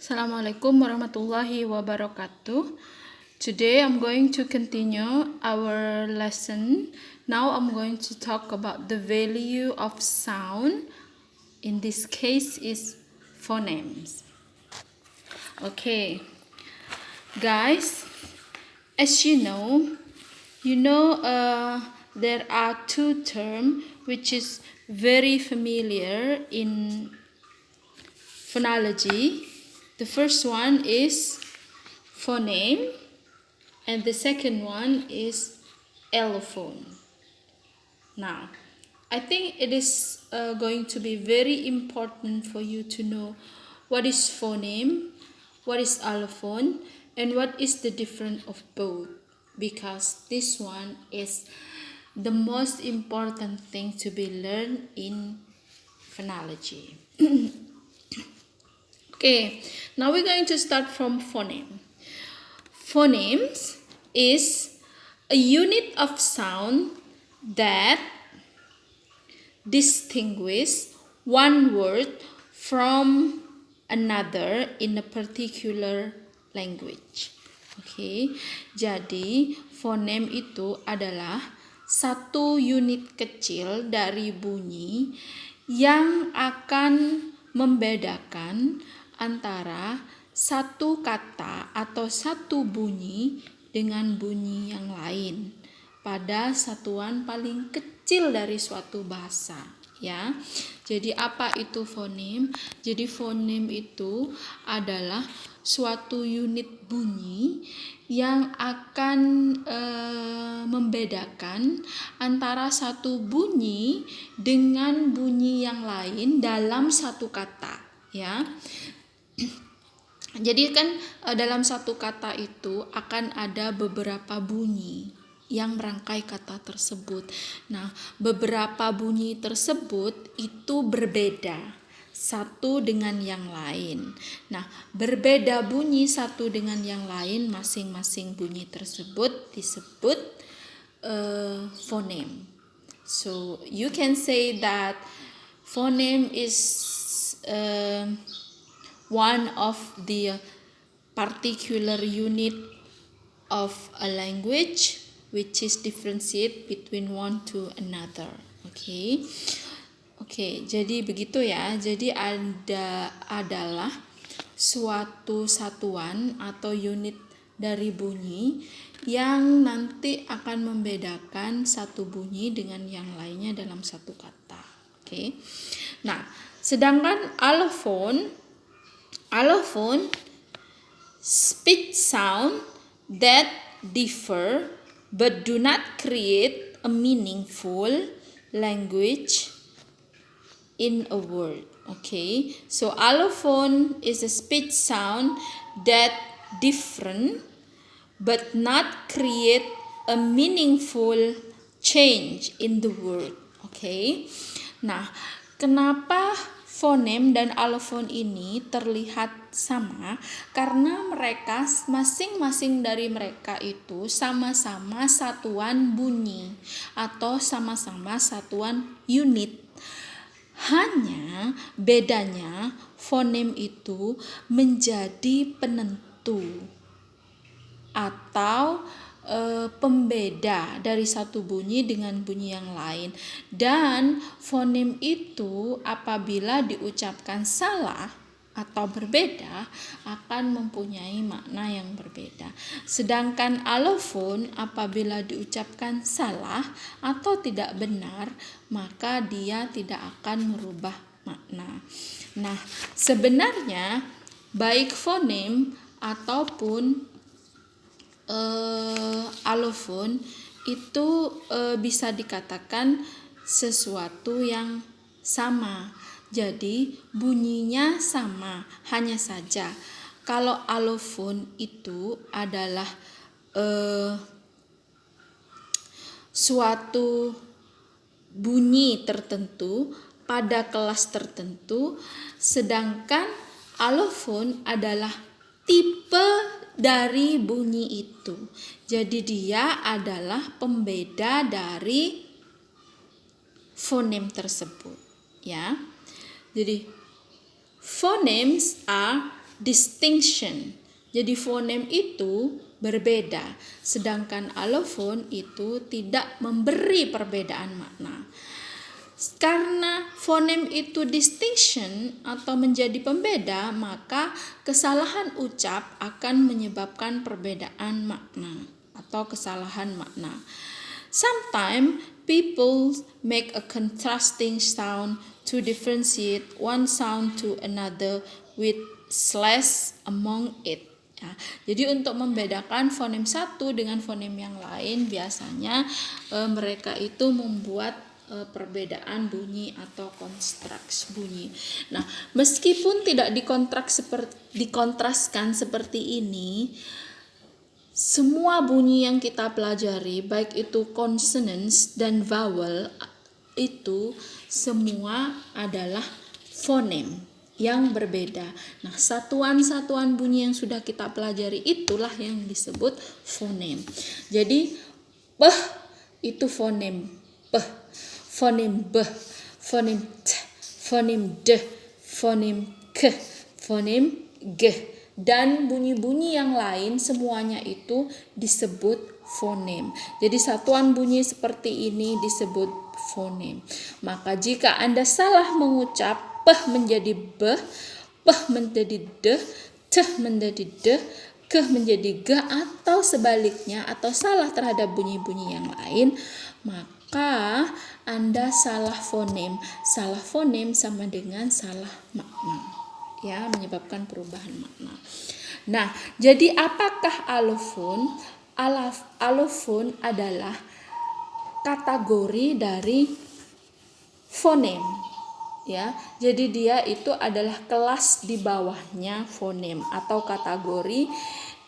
Assalamualaikum warahmatullahi wabarakatuh. Today I'm going to continue our lesson. Now I'm going to talk about the value of sound. In this case is phonemes. Okay, guys, as you know, there are two terms which is very familiar in phonology. The first one is phoneme and the second one is allophone. Now, I think it is going to be very important for you to know what is phoneme, what is allophone, and what is the difference of both, because this one is the most important thing to be learned in phonology. Okay, now we're going to start from phoneme. Phonemes is a unit of sound that distinguish one word from another in a particular language. Oke, jadi fonem itu adalah satu unit kecil dari bunyi yang akan membedakan antara satu kata atau satu bunyi dengan bunyi yang lain pada satuan paling kecil dari suatu bahasa, ya. Jadi apa itu fonem? Jadi fonem itu adalah suatu unit bunyi yang akan membedakan antara satu bunyi dengan bunyi yang lain dalam satu kata, ya. Jadi kan dalam satu kata itu akan ada beberapa bunyi yang merangkai kata tersebut. Nah, beberapa bunyi tersebut itu berbeda satu dengan yang lain. Nah, berbeda bunyi satu dengan yang lain, masing-masing bunyi tersebut disebut phoneme. So, you can say that phoneme is one of the particular unit of a language which is differentiate between one to another. Oke, jadi begitu ya. Jadi adalah suatu satuan atau unit dari bunyi yang nanti akan membedakan satu bunyi dengan yang lainnya dalam satu kata. Oke. Nah, sedangkan allophone speech sound that differ but do not create a meaningful language in a word. Okay, so allophone is a speech sound that different but not create a meaningful change in the word. Okay, nah, kenapa fonem dan allophone ini terlihat sama? Karena mereka masing-masing dari mereka itu sama-sama satuan bunyi atau sama-sama satuan unit. Hanya bedanya fonem itu menjadi penentu atau pembeda dari satu bunyi dengan bunyi yang lain, dan fonem itu apabila diucapkan salah atau berbeda akan mempunyai makna yang berbeda. Sedangkan allophone apabila diucapkan salah atau tidak benar, maka dia tidak akan merubah makna. Nah, sebenarnya baik fonem ataupun allophone itu bisa dikatakan sesuatu yang sama. Jadi bunyinya sama, hanya saja kalau allophone itu adalah suatu bunyi tertentu pada kelas tertentu, sedangkan allophone adalah tipe dari bunyi itu. Jadi dia adalah pembeda dari fonem tersebut, ya. Jadi phonemes are distinction. Jadi fonem itu berbeda, sedangkan alofon itu tidak memberi perbedaan makna. Karena fonem itu distinction atau menjadi pembeda, maka kesalahan ucap akan menyebabkan perbedaan makna atau kesalahan makna. Sometimes people make a contrasting sound to differentiate one sound to another with slash among it. Ya, jadi untuk membedakan fonem satu dengan fonem yang lain, biasanya mereka itu membuat perbedaan bunyi atau konstraks bunyi. Nah, meskipun tidak dikontraskan seperti ini, semua bunyi yang kita pelajari, baik itu consonants dan vowel, itu semua adalah fonem yang berbeda. Nah, satuan-satuan bunyi yang sudah kita pelajari itulah yang disebut fonem. Jadi, beh itu fonem beh, fonem beh, fonem t, fonem d, fonem k, fonem g. Dan bunyi-bunyi yang lain semuanya itu disebut fonem. Jadi satuan bunyi seperti ini disebut fonem. Maka jika Anda salah mengucap peh menjadi beh, peh menjadi deh, teh menjadi deh, keh menjadi ge, atau sebaliknya, atau salah terhadap bunyi-bunyi yang lain, maka Anda salah fonem. Salah fonem sama dengan salah makna, ya, menyebabkan perubahan makna. Nah, jadi apakah alofon? Alofon adalah kategori dari fonem, ya. Jadi dia itu adalah kelas di bawahnya fonem atau kategori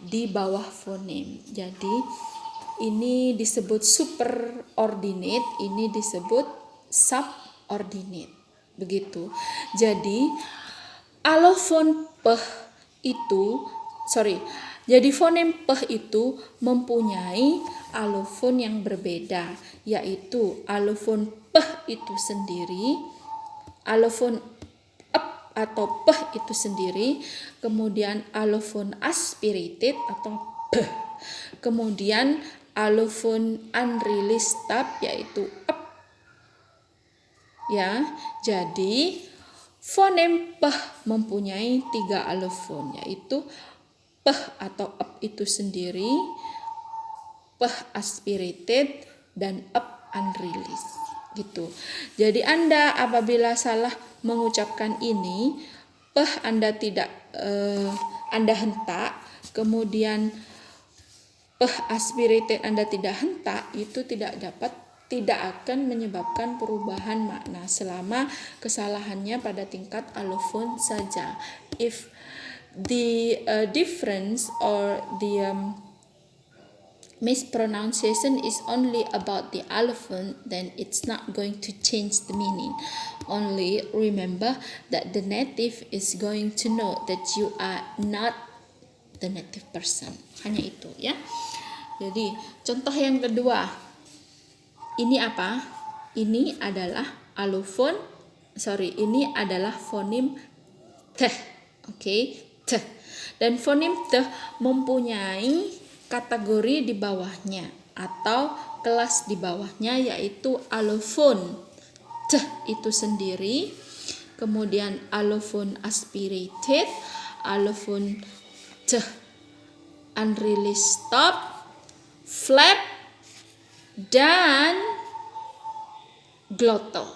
di bawah fonem. Jadi ini disebut superordinate, ini disebut subordinate. Begitu. Jadi alofon peh itu, jadi fonem peh itu mempunyai alofon yang berbeda, yaitu alofon peh itu sendiri, alofon ep atau peh itu sendiri, kemudian alofon aspirated atau peh, kemudian alofon unreleased tab yaitu ep. Ya, jadi fonem peh mempunyai 3 alofon, yaitu peh atau ep itu sendiri, peh aspirated, dan ep unreleased. Gitu. Jadi Anda apabila salah mengucapkan ini, peh Anda tidak Anda hentak, kemudian peh aspirated Anda tidak hentak, itu tidak akan menyebabkan perubahan makna selama kesalahannya pada tingkat alofon saja. If the difference or the mispronunciation is only about the allophone, then it's not going to change the meaning. Only remember that the native is going to know that you are not the native person. Hanya itu, ya. Jadi contoh yang kedua, ini apa? Ini adalah ini adalah fonem teh. Oke, teh. Dan fonem teh mempunyai kategori di bawahnya atau kelas di bawahnya, yaitu alofon teh itu sendiri, kemudian alofon aspirated, alofon teh unreleased stop, flap, dan glottal.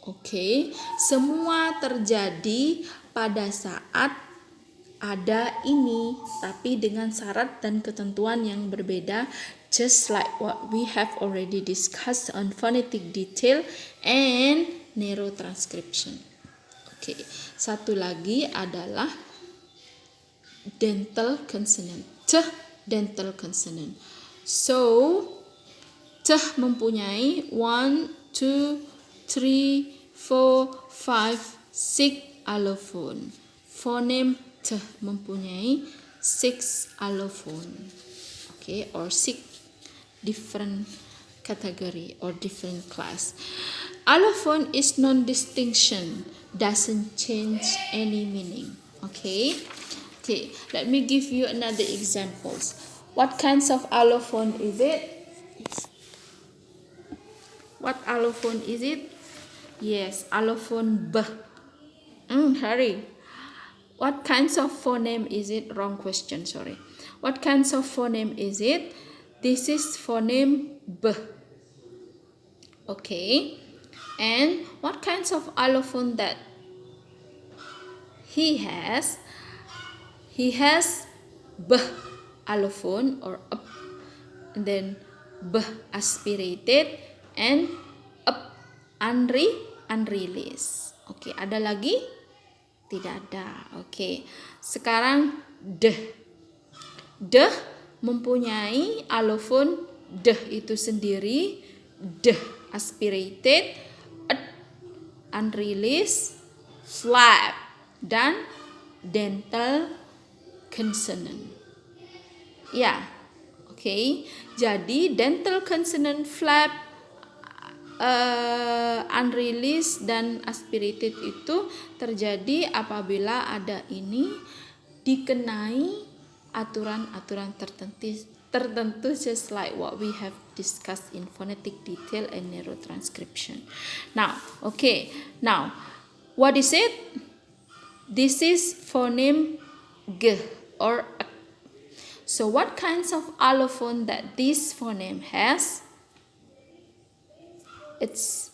Oke, semua terjadi pada saat ada ini, tapi dengan syarat dan ketentuan yang berbeda, just like what we have already discussed on phonetic detail and narrow transcription. Oke, satu lagi adalah dental consonant. Teh dental consonant. So, teh mempunyai 1, 2, 3, 4, 5, 6 allophone. Fonem teh mempunyai 6 allophone. Okay, or 6 different category or different class. Allophone is non-distinction, doesn't change any meaning. Okay. Okay, let me give you another examples. What kinds of allophone is it? What allophone is it? Yes, allophone B. Hurry. What kinds of phoneme is it? Wrong question, sorry. What kinds of phoneme is it? This is phoneme B. Okay. And what kinds of allophone that he has? He has B allophone or up, and then B aspirated and up unreleased. Oke, ada lagi? Tidak ada. Oke. Sekarang D. D mempunyai allophone D itu sendiri, D aspirated, unreleased, flap, dan dental consonant. Ya, oke. Jadi dental consonant, flap, unreleased dan aspirated itu terjadi apabila ada ini dikenai aturan-aturan tertentu just like what we have discussed in phonetic detail and neurotranscription. Now, okay. Now, what is it? This is phoneme G or A. So what kinds of allophone that this phoneme has? It's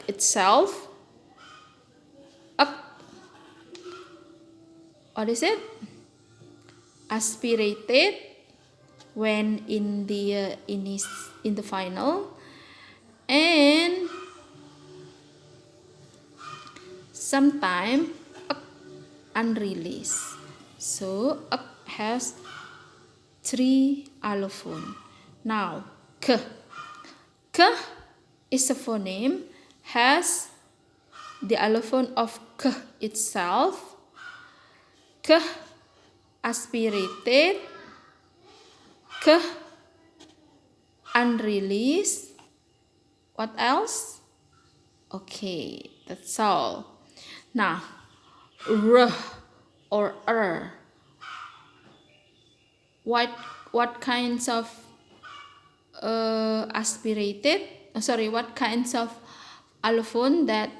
itself. What is it? Aspirated when in the final, and sometimes unreleased. So has 3 allophone. Now K. K is a phoneme, has the allophone of K itself, K aspirated, K unreleased. What else? Okay, that's all. Now, R or what kinds of what kinds of allophone that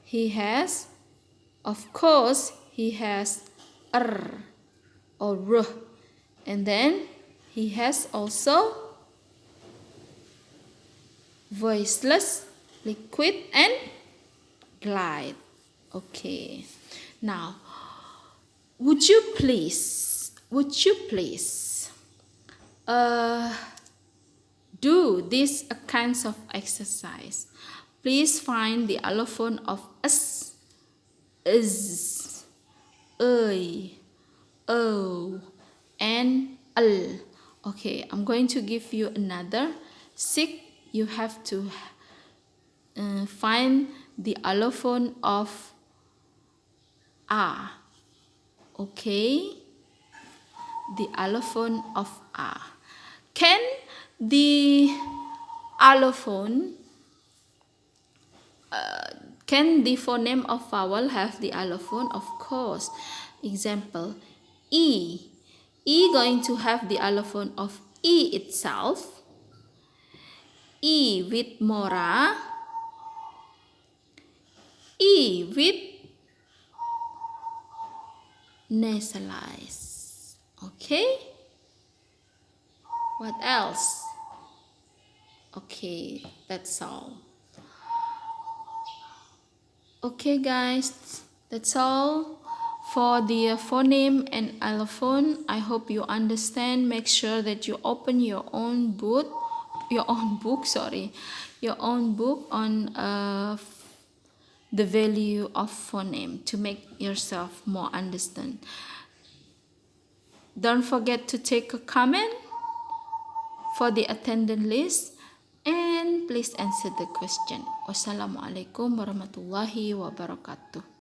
he has? Of course, he has R or R, and then he has also voiceless, liquid, and glide. Okay. Now, would you please do this kinds of exercise? Please find the allophone of S, is, O, and L. Okay, I'm going to give you another 6. You have to find the allophone of A. Okay, the allophone of A. Can the allophone, can the phoneme of vowel have the allophone? Of course. Example, E. E going to have the allophone of E itself, E with mora, E with nasalized. Okay. What else? Okay, that's all. Okay guys, that's all for the phoneme and allophone. I hope you understand. Make sure that you open your own book on the value of phoneme to make yourself more understand. Don't forget to take a comment for the attendance list, and please answer the question. Wassalamualaikum warahmatullahi wabarakatuh.